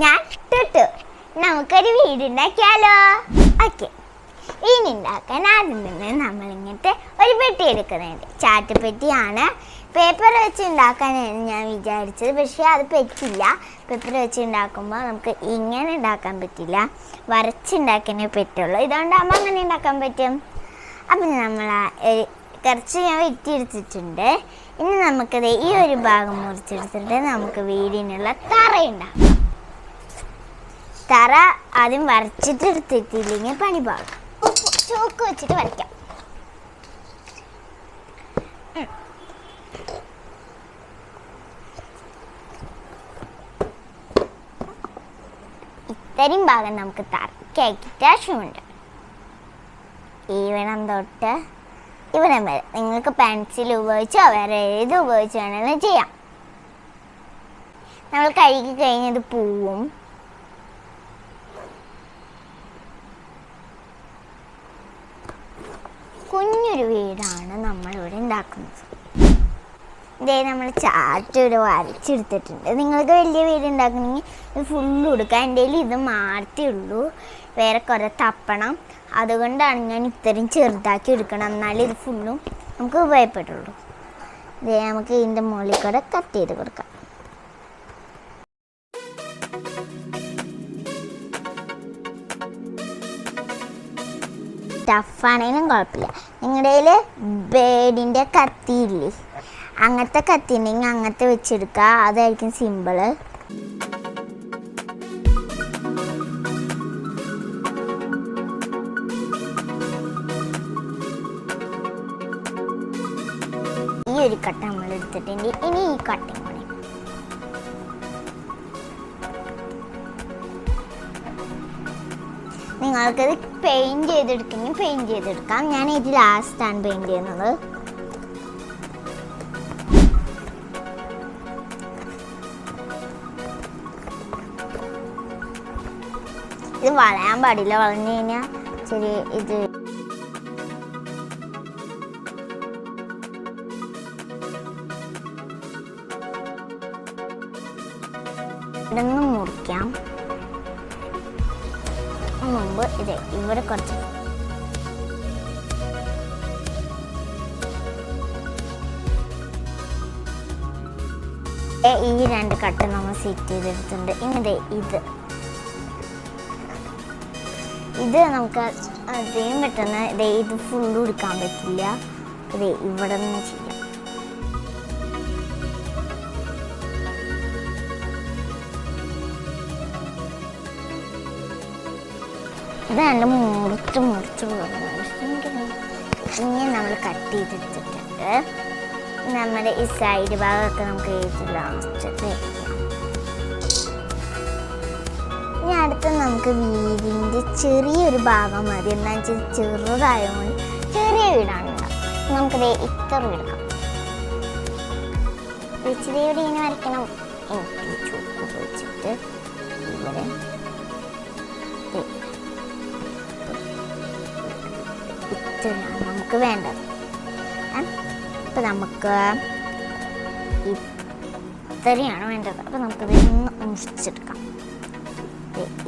ഞാൻ ടുട്ടു. നമുക്കൊരു വീടുണ്ടാക്കിയാലോ? ഓക്കെ, വീടുണ്ടാക്കാൻ ആദ്യം തന്നെ നമ്മളിങ്ങനത്തെ ഒരു പെട്ടി എടുക്കുന്നുണ്ട്. ചാറ്റ് പെട്ടിയാണ്. പേപ്പർ വെച്ച് ഉണ്ടാക്കാനാണ് ഞാൻ വിചാരിച്ചത്, പക്ഷേ അത് പറ്റില്ല. പേപ്പർ വെച്ച് ഉണ്ടാക്കുമ്പോൾ നമുക്ക് ഇങ്ങനെ ഉണ്ടാക്കാൻ പറ്റില്ല, വരച്ചുണ്ടാക്കാനേ പറ്റുള്ളൂ. ഇതുകൊണ്ടാകുമ്പോൾ അങ്ങനെ ഉണ്ടാക്കാൻ പറ്റും. അപ്പം നമ്മൾ കുറച്ച് ഞാൻ വെട്ടിയെടുത്തിട്ടുണ്ട്. ഇനി നമുക്കത് ഈ ഒരു ഭാഗം മുറിച്ചെടുത്തിട്ട് നമുക്ക് വീടിനുള്ള തറയുണ്ടാക്കാം. തറ ആദ്യം വരച്ചിട്ട് എടുത്തിട്ടില്ലെങ്കിൽ പണി പാടും. ചോക്ക് വെച്ചിട്ട് വരയ്ക്കാം. ഇത്രയും ഭാഗം നമുക്ക് തറയ്ക്കാക്കിയിട്ട് ആവശ്യമുണ്ട്. ഇവിടം തൊട്ട് ഇവിടം വരെ നിങ്ങൾക്ക് പെൻസിൽ ഉപയോഗിച്ചോ വേറെ ഏത് ഉപയോഗിച്ച് വേണമെങ്കിലും ചെയ്യാം. നമ്മൾ കഴുകി കഴിഞ്ഞത് പൂവും കുഞ്ഞൊരു വീടാണ് നമ്മളിവിടെ ഉണ്ടാക്കുന്നത്. ഇതേ നമ്മൾ ചാറ്റ് ഇവിടെ വരച്ചെടുത്തിട്ടുണ്ട്. നിങ്ങൾക്ക് വലിയ വീട് ഉണ്ടാക്കണമെങ്കിൽ ഇത് ഫുള്ള് കൊടുക്കാം. എൻ്റെ കയ്യിൽ ഇത് മാറ്റിയുള്ളൂ, വേറെ കുറേ തപ്പണം. അതുകൊണ്ടാണ് ഞാൻ ഇത്രയും ചെറുതാക്കി എടുക്കണം, എന്നാലും ഇത് ഫുള്ളും നമുക്ക് ഉപയോഗപ്പെടുള്ളൂ. ഇതേ നമുക്ക് ഇതിൻ്റെ മുകളിൽ കൂടെ കട്ട് ചെയ്ത് കൊടുക്കാം. ടഫാണെങ്കിലും കുഴപ്പമില്ല. നിങ്ങളുടെ കയ്യിൽ ബേഡിൻ്റെ കത്തിയില്ലേ, അങ്ങനത്തെ കത്തി ഉണ്ടെങ്കിൽ അങ്ങനത്തെ വെച്ചെടുക്കുക, അതായിരിക്കും സിമ്പിള്. ഈ ഒരു കട്ട നമ്മൾ എടുത്തിട്ടുണ്ട്. ഇനി ഈ കട്ടയും കൂടി നിങ്ങൾക്കത് പെയിൻറ് ചെയ്തെടുക്കണമെങ്കിൽ പെയിൻറ് ചെയ്തെടുക്കാം. ഞാൻ ഇത് ലാസ്റ്റാണ് പെയിൻറ് ചെയ്യുന്നത്. ഇത് വളയാൻ പാടില്ല, വളഞ്ഞു കഴിഞ്ഞാൽ ചെറിയ ഇത് ഇവിടുന്ന് മുറിക്കാം. മുമ്പ് ഇത് ഇവിടെ കുറച്ച് ഈ രണ്ട് കട്ട നമ്മൾ സെറ്റ് ചെയ്തെടുത്തിട്ടുണ്ട്. ഇങ്ങനെ ഇത് നമുക്ക് അധികം പെട്ടെന്ന് ഇത് ഫുള്ള് എടുക്കാൻ പറ്റില്ല. ഇവിടെ നിന്ന് ചെയ്യാം. ഇത് നല്ല മുറിച്ച് ഇങ്ങനെ നമ്മൾ കട്ട് ചെയ്തെടുത്തിട്ടുണ്ട്. നമ്മുടെ ഈ സൈഡ് ഭാഗമൊക്കെ നമുക്ക് ലാസ്റ്റ്. ഇനി അടുത്ത് നമുക്ക് വീടിൻ്റെ ചെറിയൊരു ഭാഗം മതി. എന്താ വെച്ചാൽ ചെറുതായതുകൊണ്ട് ചെറിയ വീടാണ് ഉണ്ടാകും. നമുക്കത് ഇത്ര എടുക്കാം. ഇച്ചിരി ഇവിടെ ഇങ്ങനെ വരയ്ക്കണം. എനിക്ക് ചോക്ക് ഉപയോഗിച്ചിട്ട് ഇവിടെ ഇത്രയാണ് നമുക്ക് വേണ്ടത്. അപ്പം നമുക്ക് ഇത്രയാണ് വേണ്ടത്. അപ്പം നമുക്കത് മുറിച്ചെടുക്കാം.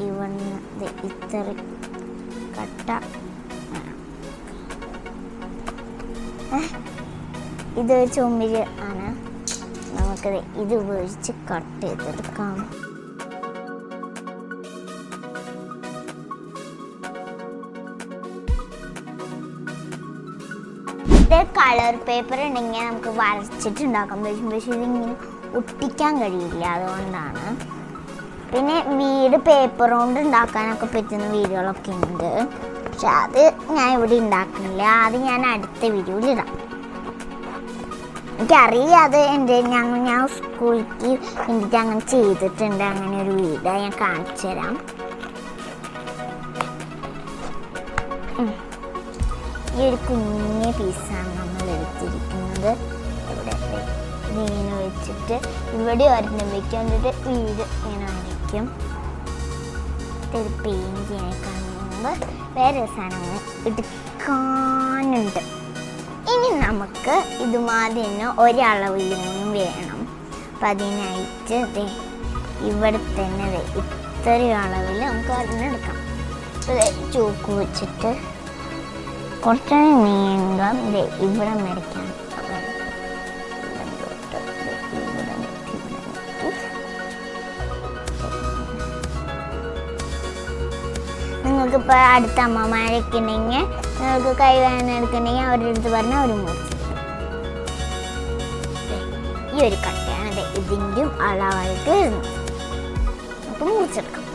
ഇവിടുന്ന് ഇത്ര കട്ട ഇതൊരു ചുമര് ആണ്. നമുക്കത് ഇത് ഉപയോഗിച്ച് കട്ട് ചെയ്തെടുക്കാം. കളർ പേപ്പർ ഉണ്ടെങ്കിൽ നമുക്ക് വരച്ചിട്ടുണ്ടാക്കാൻ പറ്റും, പക്ഷെ ഇതിങ്ങനെ ഒട്ടിക്കാൻ കഴിയില്ല. അതുകൊണ്ടാണ്. പിന്നെ വീട് പേപ്പർ കൊണ്ട് ഉണ്ടാക്കാനൊക്കെ പറ്റുന്ന വീടുകളൊക്കെ ഉണ്ട്, പക്ഷെ അത് ഞാൻ ഇവിടെ ഉണ്ടാക്കുന്നില്ല. അത് ഞാൻ അടുത്ത വീഡിയോയിൽ ഇടാം. എനിക്കറിയാം, അത് ഞാൻ സ്കൂളിലേക്ക് വേണ്ടിയിട്ട് അങ്ങനെ ചെയ്തിട്ടുണ്ട്. അങ്ങനെ ഒരു വീട് ഞാൻ കാണിച്ചു തരാം. ഈ ഒരു കുഞ്ഞ പീസാണ് നമ്മൾ എടുത്തിരിക്കുന്നത്. ഇവിടെ ഇങ്ങനെ വെച്ചിട്ട് ഇവിടെ ഒരെണ്ണം വയ്ക്കാൻ വേണ്ടിയിട്ട് വീട് ഇങ്ങനെ വരയ്ക്കും. ഇത് പെയിൻറ് ചെയ്യാൻ മുമ്പ് വേറെ സാധനങ്ങൾ എടുക്കാനുണ്ട്. ഇനി നമുക്ക് ഇതുമാതിരി തന്നെ ഒരളവിലും വേണം. അപ്പം അതിനായിട്ട് ഇവിടെ തന്നെ ഇത്രയും അളവിൽ നമുക്ക് അരിഞ്ഞെടുക്കാം. ചോക്ക് വെച്ചിട്ട് കുറച്ച് നീങ്ങാം. ഇവിടെ മരിക്കാം. നിങ്ങൾക്കിപ്പോൾ അടുത്ത അമ്മമാരൊക്കെ ഉണ്ടെങ്കിൽ നിങ്ങൾക്ക് കൈ വേദന എടുക്കണമെങ്കിൽ അവരുടെ അടുത്ത് പറഞ്ഞാൽ അവർ മുറിച്ച് ഈ ഒരു കട്ടയാണ് ഇതിൻ്റെയും അളവായിട്ട് വരുന്നത്. നമുക്ക് മുറിച്ചെടുക്കാം.